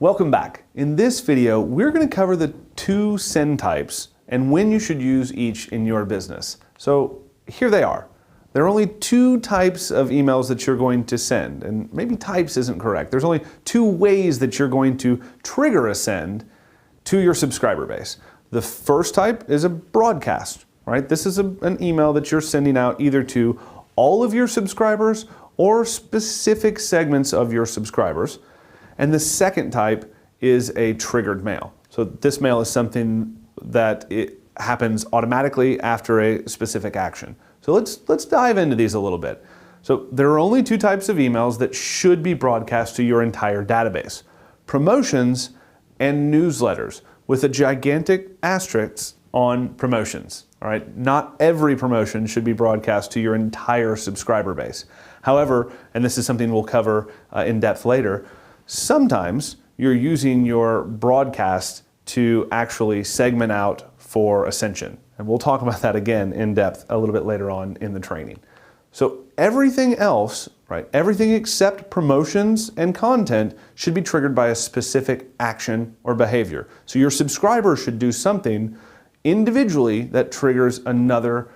Welcome back. In this video, we're going to cover the two send types and when you should use each in your business. So here they are. There are only two types of emails that you're going to send, and maybe types isn't correct. There's only two ways that you're going to trigger a send to your subscriber base. The first type is a broadcast, right? This is an email that you're sending out either to all of your subscribers or specific segments of your subscribers. And the second type is a triggered mail. So this mail is something that it happens automatically after a specific action. So let's dive into these a little bit. So there are only two types of emails that should be broadcast to your entire database: promotions and newsletters, with a gigantic asterisk on promotions. All right, not every promotion should be broadcast to your entire subscriber base. However, and this is something we'll cover in depth later, sometimes you're using your broadcast to actually segment out for Ascension. And we'll talk about that again in depth a little bit later on in the training. So everything else, right, everything except promotions and content should be triggered by a specific action or behavior. So your subscriber should do something individually that triggers another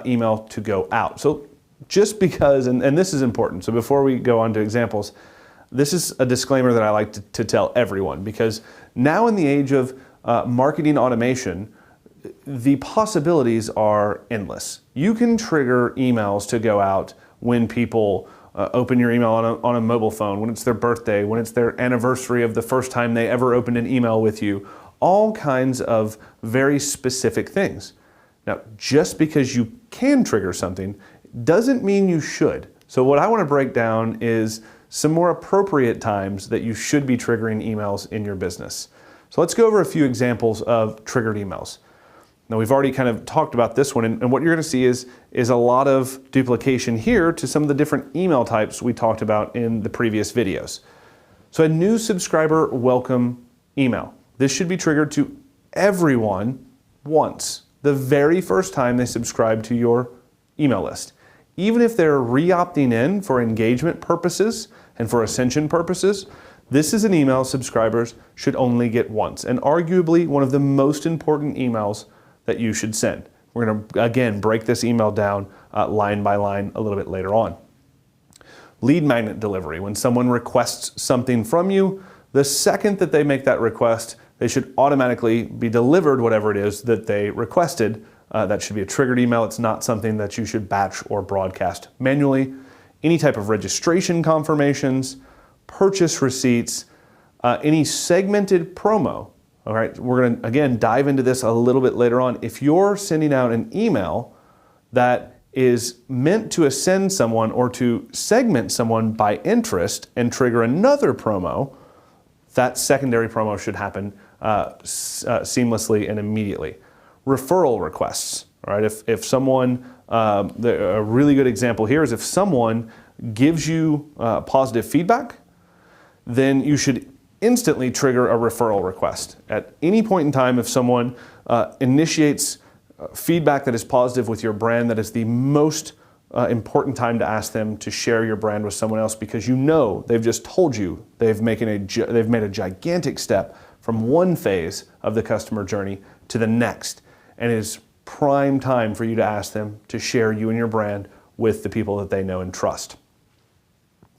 email to go out. So just because, and this is important, so before we go on to examples, this is a disclaimer that I like to tell everyone, because now in the age of marketing automation, the possibilities are endless. You can trigger emails to go out when people open your email on a mobile phone, when it's their birthday, when it's their anniversary of the first time they ever opened an email with you, all kinds of very specific things. Now, just because you can trigger something doesn't mean you should. So what I want to break down is some more appropriate times that you should be triggering emails in your business. So let's go over a few examples of triggered emails. Now, we've already kind of talked about this one, and what you're going to see is a lot of duplication here to some of the different email types we talked about in the previous videos. So a new subscriber welcome email. This should be triggered to everyone once, the very first time they subscribe to your email list. Even if they're re-opting in for engagement purposes and for Ascension purposes, this is an email subscribers should only get once, and arguably one of the most important emails that you should send. We're going to, again, break this email down line by line a little bit later on. Lead magnet delivery. When someone requests something from you, the second that they make that request, they should automatically be delivered whatever it is that they requested. That should be a triggered email. It's not something that you should batch or broadcast manually. Any type of registration confirmations, purchase receipts, any segmented promo. All right, we're going to, again, dive into this a little bit later on. If you're sending out an email that is meant to ascend someone or to segment someone by interest and trigger another promo, that secondary promo should happen seamlessly and immediately. Referral requests, all right? If someone, a really good example here is if someone gives you positive feedback, then you should instantly trigger a referral request. At any point in time, if someone initiates feedback that is positive with your brand, that is the most important time to ask them to share your brand with someone else, because you know they've just told you they've made a gigantic step from one phase of the customer journey to the next, and it is prime time for you to ask them to share you and your brand with the people that they know and trust.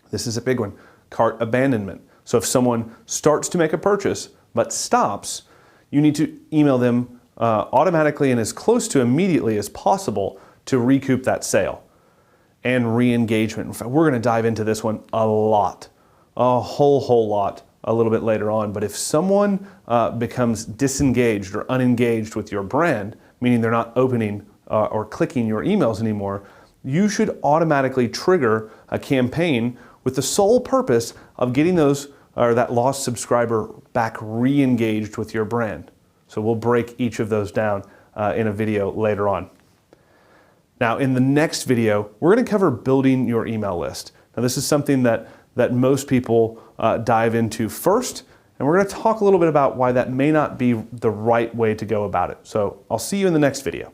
This is a big one. Cart abandonment. So if someone starts to make a purchase but stops, you need to email them automatically and as close to immediately as possible to recoup that sale. And re-engagement. In fact, we're going to dive into this one a lot, a whole lot a little bit later on. But if someone becomes disengaged or unengaged with your brand, meaning they're not opening or clicking your emails anymore, you should automatically trigger a campaign with the sole purpose of getting that lost subscriber back re-engaged with your brand. So we'll break each of those down in a video later on. Now, in the next video, we're going to cover building your email list. Now, this is something that most people dive into first, and we're going to talk a little bit about why that may not be the right way to go about it. So I'll see you in the next video.